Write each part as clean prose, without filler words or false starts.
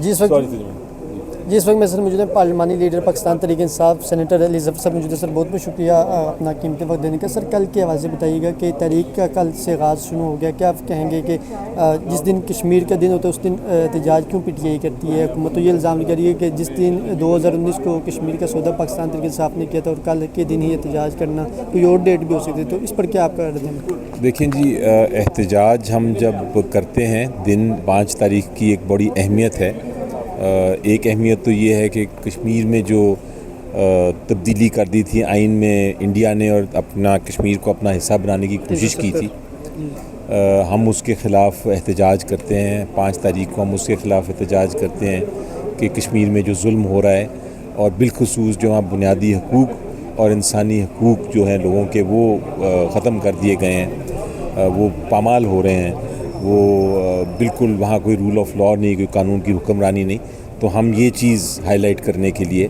جس وقت میں سر موجود ہیں پارلیمانی لیڈر پاکستان تحریک انصاف سینیٹر علی ظفر صاحب موجود ہے. سر بہت بہت شکریہ اپنا قیمتی وقت دینے کا. سر کل کے حوالے سے بتائیے گا کہ تحریک کا کل سے آغاز شروع ہو گیا, کیا آپ کہیں گے کہ جس دن کشمیر کا دن ہوتا ہے اس دن احتجاج کیوں پی ٹی آئی کرتی ہے حکومت؟ تو یہ الزام لگا رہی ہے کہ جس دن 2019 کو کشمیر کا سودا پاکستان تحریک انصاف نے کیا تھا اور کل کے دن ہی احتجاج کرنا کوئی اور ڈیٹ بھی ہو سکتی ہے, تو اس پر کیا آپ کا رد عمل؟ دیکھیں جی, احتجاج ہم جب کرتے ہیں دن 5 تاریخ کی ایک بڑی اہمیت ہے. ایک اہمیت تو یہ ہے کہ کشمیر میں جو تبدیلی کر دی تھی آئین میں انڈیا نے اور اپنا کشمیر کو اپنا حصہ بنانے کی کوشش کی تھی, ہم اس کے خلاف احتجاج کرتے ہیں. 5 تاریخ کو ہم اس کے خلاف احتجاج کرتے ہیں کہ کشمیر میں جو ظلم ہو رہا ہے اور بالخصوص جو ہاں بنیادی حقوق اور انسانی حقوق جو ہیں لوگوں کے وہ ختم کر دیے گئے ہیں, وہ پامال ہو رہے ہیں, وہ بالکل وہاں کوئی رول آف لا نہیں, کوئی قانون کی حکمرانی نہیں. تو ہم یہ چیز ہائی لائٹ کرنے کے لیے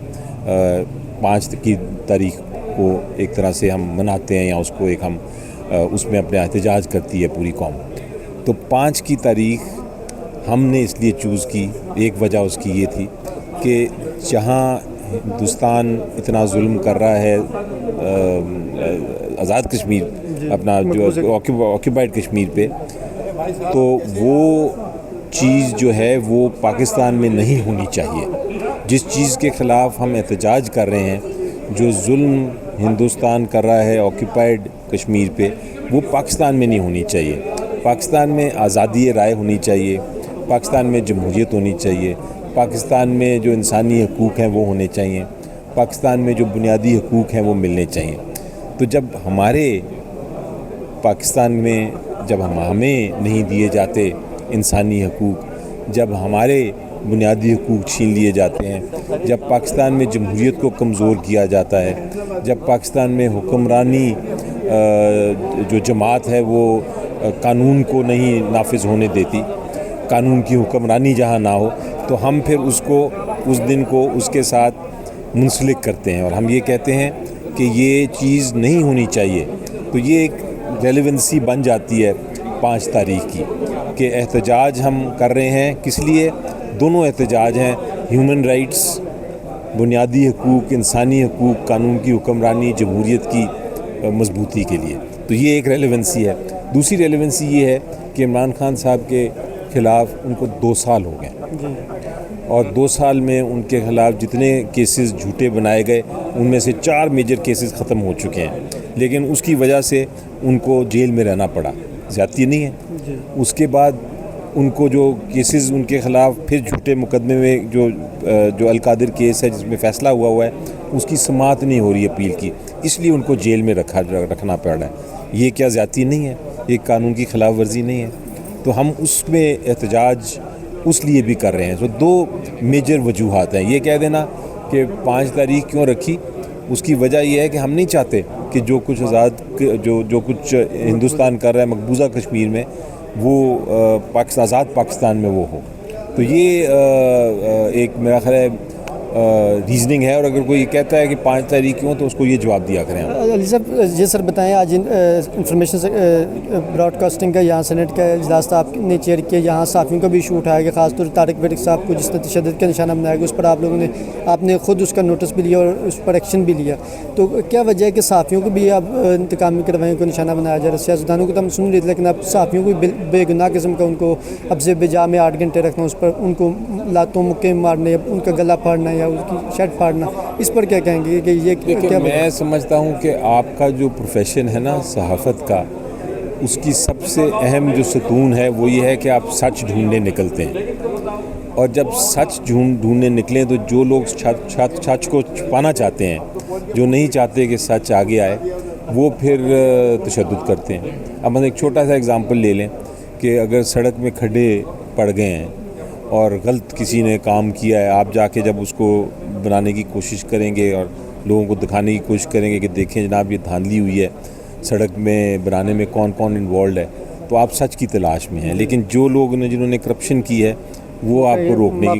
5 کی تاریخ کو ایک طرح سے ہم مناتے ہیں, یا اس کو ایک ہم اس میں اپنے احتجاج کرتی ہے پوری قوم. تو 5 کی تاریخ ہم نے اس لیے چوز کی, ایک وجہ اس کی یہ تھی کہ جہاں ہندوستان اتنا ظلم کر رہا ہے آزاد کشمیر اپنا جو آکیوپائڈ کشمیر پہ, تو وہ چیز جو ہے وہ پاکستان میں نہیں ہونی چاہیے. جس چیز کے خلاف ہم احتجاج کر رہے ہیں, جو ظلم ہندوستان کر رہا ہے آکیوپائڈ کشمیر پہ, وہ پاکستان میں نہیں ہونی چاہیے. پاکستان میں آزادی رائے ہونی چاہیے, پاکستان میں جمہوریت ہونی چاہیے, پاکستان میں جو انسانی حقوق ہیں وہ ہونے چاہیے, پاکستان میں جو بنیادی حقوق ہیں وہ ملنے چاہیے. تو جب ہمارے پاکستان میں جب ہمیں نہیں دیے جاتے انسانی حقوق, جب ہمارے بنیادی حقوق چھین لیے جاتے ہیں, جب پاکستان میں جمہوریت کو کمزور کیا جاتا ہے, جب پاکستان میں حکمرانی جو جماعت ہے وہ قانون کو نہیں نافذ ہونے دیتی, قانون کی حکمرانی جہاں نہ ہو, تو ہم پھر اس کو اس دن کو اس کے ساتھ منسلک کرتے ہیں اور ہم یہ کہتے ہیں کہ یہ چیز نہیں ہونی چاہیے. تو یہ ایک ریلیونسی بن جاتی ہے 5 تاریخ کی کہ احتجاج ہم کر رہے ہیں. کس لیے؟ دونوں احتجاج ہیں, ہیومن رائٹس, بنیادی حقوق, انسانی حقوق, قانون کی حکمرانی, جمہوریت کی مضبوطی کے لیے. تو یہ ایک ریلیونسی ہے. دوسری ریلیونسی یہ ہے کہ عمران خان صاحب کے خلاف ان کو 2 سال ہو گئے, اور 2 سال میں ان کے خلاف جتنے کیسز جھوٹے بنائے گئے ان میں سے 4 میجر کیسز ختم ہو چکے ہیں, لیکن اس کی وجہ سے ان کو جیل میں رہنا پڑا. زیادتی نہیں ہے. اس کے بعد ان کو جو کیسز ان کے خلاف پھر جھوٹے مقدمے میں جو القادر کیس ہے جس میں فیصلہ ہوا ہے, اس کی سماعت نہیں ہو رہی اپیل کی, اس لیے ان کو جیل میں رکھنا پڑ رہا ہے. یہ کیا زیادتی نہیں ہے؟ یہ قانون کی خلاف ورزی نہیں ہے؟ تو ہم اس میں احتجاج اس لیے بھی کر رہے ہیں. تو 2 میجر وجوہات ہیں. یہ کہہ دینا کہ 5 تاریخ کیوں رکھی, اس کی وجہ یہ ہے کہ ہم نہیں چاہتے کہ جو کچھ جو کچھ ہندوستان کر رہا ہے مقبوضہ کشمیر میں وہ آزاد پاکستان میں وہ ہو. تو یہ ایک میرا خیال ہے ریزننگ ہے. اور اگر کوئی کہتا ہے کہ 5 تاریخ کیوں, تو اس کو یہ جواب دیا کریں. علی صاحب یہ سر بتائیں, آج انفارمیشن براڈ کاسٹنگ کا یہاں سینٹ کا اجلاس تھا, آپ نے چیئر کیا, یہاں صحافیوں کا بھی ایشو اٹھایا گیا, خاص طور طارق ویڈک صاحب کو جس نے تشدد کا نشانہ بنایا گیا, اس پر آپ نے خود اس کا نوٹس بھی لیا اور اس پر ایکشن بھی لیا. تو کیا وجہ ہے کہ صحافیوں کو بھی اب انتقامی کارروائیوں کو نشانہ بنایا جا رہا ہے؟ سیاستدانوں کو تو ہم سن رہے تھے, لیکن اب صحافیوں کو بے گناہ قسم کا ان کو اب سے بجا میں 8 گھنٹے رکھنا, اس پر ان کو لاتوں مکے مارنے, یا ان کا گلا پھاڑنا یا اس کی شرٹ پھاڑنا, اس پر کیا کہیں گے کہ یہ کیا؟ میں سمجھتا ہوں کہ آپ کا جو پروفیشن ہے نا صحافت کا, اس کی سب سے اہم جو ستون ہے وہ یہ ہے کہ آپ سچ ڈھونڈنے نکلتے ہیں. اور جب سچ ڈھونڈنے نکلیں تو جو لوگ سچ کو چھپانا چاہتے ہیں, جو نہیں چاہتے کہ سچ آگے آئے, وہ پھر تشدد کرتے ہیں. اب ہم ایک چھوٹا سا اگزامپل لے لیں کہ اگر سڑک میں کھڈے پڑ گئے ہیں اور غلط کسی نے کام کیا ہے, آپ جا کے جب اس کو بنانے کی کوشش کریں گے اور لوگوں کو دکھانے کی کوشش کریں گے کہ دیکھیں جناب یہ دھاندلی ہوئی ہے سڑک میں بنانے میں, کون کون انوالوڈ ہے, تو آپ سچ کی تلاش میں ہیں. لیکن جو لوگ جنہوں نے کرپشن کی ہے وہ آپ کو روکنے کی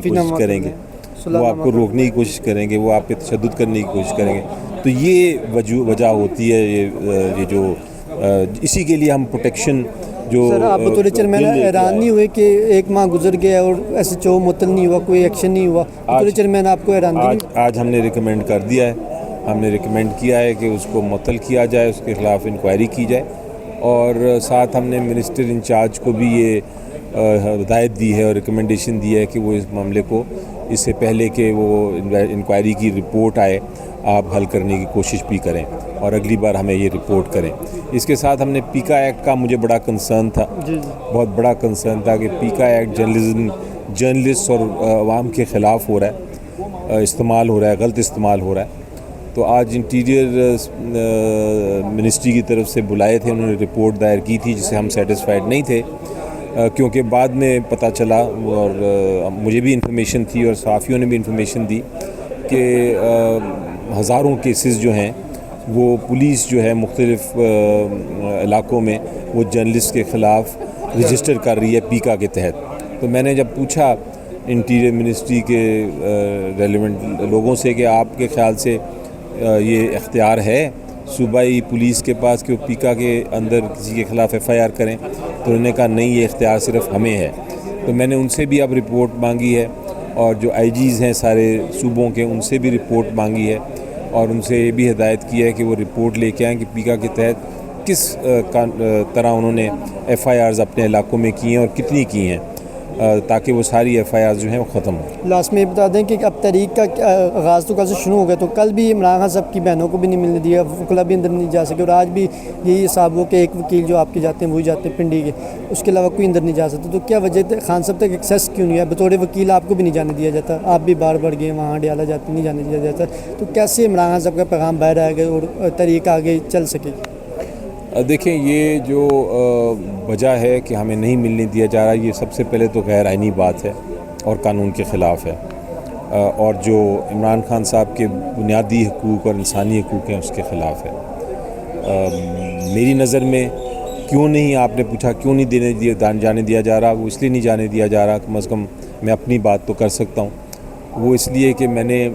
کوشش کریں گے, وہ آپ پہ تشدد کرنے کی کوشش کریں گے. تو یہ وجہ ہوتی ہے, یہ جو اسی کے لیے ہم پروٹیکشن جو سر آپ بطور چیئرمین حیران نہیں ہوئے کہ 1 ماہ گزر گیا اور SHO معطل نہیں ہوا, کوئی ایکشن نہیں ہوا؟ بطور چیئرمین آپ کو حیرانگی نہیں؟ آج ہم نے ریکمینڈ کر دیا ہے, ہم نے ریکمینڈ کیا ہے کہ اس کو معطل کیا جائے, اس کے خلاف انکوائری کی جائے, اور ساتھ ہم نے منسٹر انچارج کو بھی یہ ہدایت دی ہے اور ریکمنڈیشن دی ہے کہ وہ اس معاملے کو اس سے پہلے کہ وہ انکوائری کی رپورٹ آئے آپ حل کرنے کی کوشش بھی کریں اور اگلی بار ہمیں یہ رپورٹ کریں. اس کے ساتھ ہم نے پیکا ایکٹ کا مجھے بڑا کنسرن تھا, بہت بڑا کنسرن تھا کہ پیکا ایکٹ جرنلسٹ اور عوام کے خلاف ہو رہا ہے, استعمال ہو رہا ہے, غلط استعمال ہو رہا ہے. تو آج انٹیریئر منسٹری کی طرف سے بلائے تھے, انہوں نے رپورٹ دائر کی تھی جس سے ہم سیٹسفائیڈ نہیں تھے, کیونکہ بعد میں پتہ چلا اور مجھے بھی انفارمیشن تھی اور صحافیوں نے بھی انفارمیشن دی کہ ہزاروں کیسز جو ہیں وہ پولیس جو ہے مختلف علاقوں میں وہ جرنلسٹ کے خلاف رجسٹر کر رہی ہے پیکا کے تحت. تو میں نے جب پوچھا انٹیریئر منسٹری کے ریلیونٹ لوگوں سے کہ آپ کے خیال سے یہ اختیار ہے صوبائی پولیس کے پاس کہ وہ پیکا کے اندر کسی کے خلاف FIR کریں, تو انہوں نے کہا نہیں, یہ اختیار صرف ہمیں ہے. تو میں نے ان سے بھی اب رپورٹ مانگی ہے اور جو IGs ہیں سارے صوبوں کے ان سے بھی رپورٹ مانگی ہے اور ان سے یہ بھی ہدایت کی ہے کہ وہ رپورٹ لے کے آئیں کہ پیکا کے تحت کس طرح انہوں نے FIRs اپنے علاقوں میں کی ہیں اور کتنی کی ہیں, تاکہ وہ ساری FIRs جو ہیں وہ ختم ہوں. لاسٹ میں یہ بتا دیں کہ اب تحریک کا آغاز تو کل سے شروع ہو گیا, تو کل بھی عمران خان صاحب کی بہنوں کو بھی نہیں ملنے دیا, وکلا بھی اندر نہیں جا سکے, اور آج بھی یہی حساب ہو کہ ایک وکیل جو آپ کے جاتے ہیں وہی جاتے ہیں پنڈی کے, اس کے علاوہ کوئی اندر نہیں جا سکتا. تو کیا وجہ خان صاحب تک ایکسیس کیوں نہیں ہے؟ بطور وکیل آپ کو بھی نہیں جانے دیا جاتا, آپ بھی بار بار گئے وہاں ڈیالہ جاتے نہیں جانے دیا جاتا, تو کیسے عمران خان صاحب کا پیغام باہر آئے گا اور تحریک آگے چل سکے گی؟ دیکھیں, یہ جو وجہ ہے کہ ہمیں نہیں ملنے دیا جا رہا, یہ سب سے پہلے تو غیر آئینی بات ہے اور قانون کے خلاف ہے, اور جو عمران خان صاحب کے بنیادی حقوق اور انسانی حقوق ہیں اس کے خلاف ہے. میری نظر میں کیوں نہیں, آپ نے پوچھا کیوں نہیں جانے دیا جا رہا, وہ اس لیے نہیں جانے دیا جا رہا, کم از کم میں اپنی بات تو کر سکتا ہوں. وہ اس لیے کہ میں نے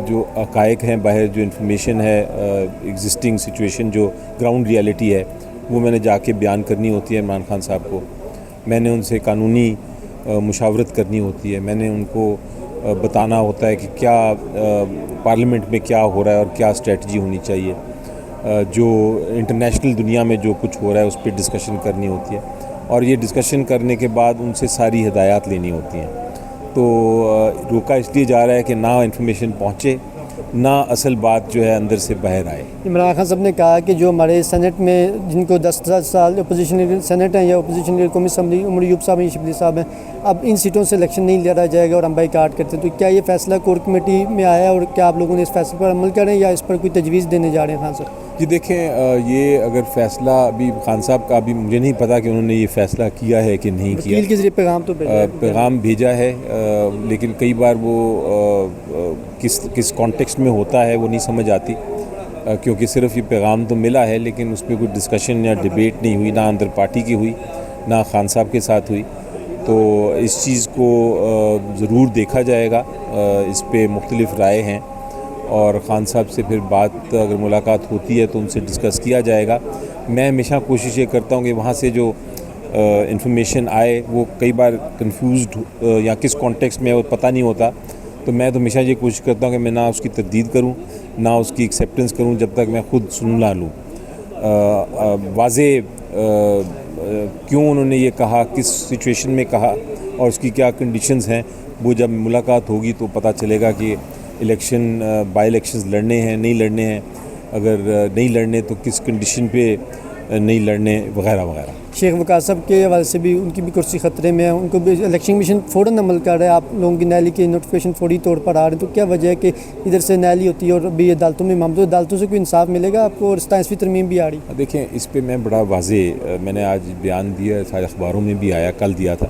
جو حقائق ہیں باہر, جو انفارمیشن ہے, ایگزسٹنگ سچویشن جو گراؤنڈ ریالٹی ہے, وہ میں نے جا کے بیان کرنی ہوتی ہے عمران خان صاحب کو. میں نے ان سے قانونی مشاورت کرنی ہوتی ہے, میں نے ان کو بتانا ہوتا ہے کہ کیا پارلیمنٹ میں کیا ہو رہا ہے اور کیا اسٹریٹجی ہونی چاہیے. جو انٹرنیشنل دنیا میں جو کچھ ہو رہا ہے اس پہ ڈسکشن کرنی ہوتی ہے, اور یہ ڈسکشن کرنے کے بعد ان سے ساری ہدایات لینی ہوتی ہیں. تو روکا اس لیے جا رہا ہے کہ نہ انفارمیشن پہنچے, نہ اصل بات جو ہے اندر سے باہر آئے. عمران خان صاحب نے کہا کہ جو ہمارے سینٹ میں جن کو 10 سال اپوزیشن لیڈر سینٹ ہیں یا اپوزیشن لیڈر قومی اسمبلی عمر ایوب صاحب ہیں, شبلی صاحب ہیں, اب ان سیٹوں سے الیکشن نہیں لڑا جائے گا اور ہم بائی کاٹ کرتے ہیں. تو کیا یہ فیصلہ کور کمیٹی میں آیا ہے اور کیا آپ لوگوں نے اس فیصلے پر عمل کریں یا اس پر کوئی تجویز دینے جا رہے ہیں خان صاحب؟ جی دیکھیں, یہ اگر فیصلہ ابھی خان صاحب کا ابھی مجھے نہیں پتا کہ انہوں نے یہ فیصلہ کیا ہے کہ نہیں کیا. وکیل کے ذریعے پیغام تو پیغام بھیجا ہے, لیکن کئی بار وہ کس کانٹیکسٹ میں ہوتا ہے وہ نہیں سمجھ آتی, کیونکہ صرف یہ پیغام تو ملا ہے لیکن اس پہ کوئی ڈسکشن یا ڈیبیٹ نہیں ہوئی, نہ اندر پارٹی کی ہوئی نہ خان صاحب کے ساتھ ہوئی. تو اس چیز کو ضرور دیکھا جائے گا, اس پہ مختلف رائے ہیں, اور خان صاحب سے پھر بات اگر ملاقات ہوتی ہے تو ان سے ڈسکس کیا جائے گا. میں ہمیشہ کوشش یہ کرتا ہوں کہ وہاں سے جو انفارمیشن آئے وہ کئی بار کنفیوزڈ یا کس کانٹیکسٹ میں وہ پتہ نہیں ہوتا, تو میں تو ہمیشہ یہ کوشش کرتا ہوں کہ میں نہ اس کی تردید کروں نہ اس کی ایکسیپٹنس کروں جب تک میں خود سن نہ لوں. واضح کیوں انہوں نے یہ کہا, کس سچویشن میں کہا اور اس کی کیا کنڈیشنز ہیں, وہ جب ملاقات ہوگی تو پتہ چلے گا کہ الیکشن بائی الیکشنز لڑنے ہیں نہیں لڑنے ہیں, اگر نہیں لڑنے تو کس کنڈیشن پہ نہیں لڑنے وغیرہ وغیرہ. شیخ وقار صاحب کے حوالے سے بھی ان کی بھی کرسی خطرے میں ہے, ان کو بھی الیکشن کمیشن فوراً عمل کر رہا ہے, آپ لوگوں کی نیلی کی نوٹیفیکیشن فوری طور پر آ رہے ہیں, تو کیا وجہ ہے کہ ادھر سے نیلی ہوتی ہے اور ابھی عدالتوں میں معاملے, عدالتوں سے کوئی انصاف ملے گا آپ کو, اور 27ویں ترمیم بھی آ رہی ہے؟ دیکھیں, اس پہ میں بڑا واضح میں نے آج بیان دیا, سارے اخباروں میں بھی آیا, کل دیا تھا,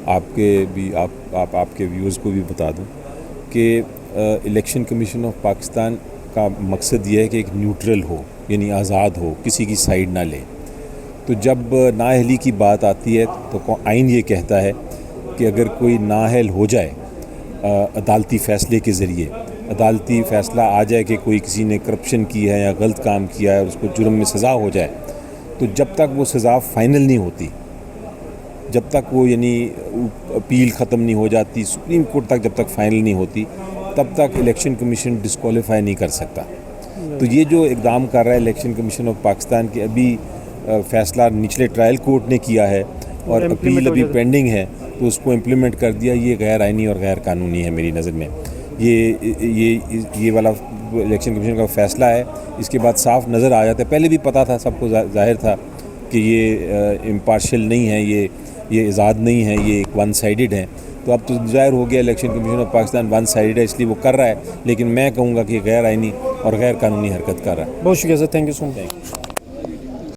آپ کے بھی آپ کے ویورز کو بھی بتا دوں کہ الیکشن کمیشن آف پاکستان کا مقصد یہ ہے کہ ایک نیوٹرل ہو, یعنی آزاد ہو, کسی کی سائیڈ نہ لے. تو جب نااہلی کی بات آتی ہے تو آئین یہ کہتا ہے کہ اگر کوئی نااہل ہو جائے عدالتی فیصلے کے ذریعے, عدالتی فیصلہ آ جائے کہ کوئی کسی نے کرپشن کی ہے یا غلط کام کیا ہے اور اس کو جرم میں سزا ہو جائے, تو جب تک وہ سزا فائنل نہیں ہوتی جب تک وہ یعنی اپیل ختم نہیں ہو جاتی, سپریم کورٹ تک جب تک فائنل نہیں ہوتی, تب تک الیکشن کمیشن ڈسکوالیفائی نہیں کر سکتا. تو یہ جو اقدام کر رہا ہے الیکشن کمیشن آف پاکستان کے, ابھی فیصلہ نچلے ٹرائل کورٹ نے کیا ہے اور اپیل ابھی پینڈنگ ہے, تو اس کو امپلیمنٹ کر دیا. یہ غیر آئینی اور غیر قانونی ہے میری نظر میں. یہ والا الیکشن کمیشن کا فیصلہ ہے, اس کے بعد صاف نظر آ جاتا ہے. پہلے بھی پتہ تھا, سب کو ظاہر تھا کہ یہ امپارشل نہیں ہے, یہ آزاد نہیں ہے, یہ ایک ون سائیڈڈ ہے. تو اب تو ظاہر ہو گیا election commission of Pakistan one sided ہے, اس لیے وہ کر رہا ہے, لیکن میں کہوں گا کہ غیر آئینی اور غیر قانونی حرکت کر رہا ہے. بہت شکریہ سر, تھینک یو سو مچ.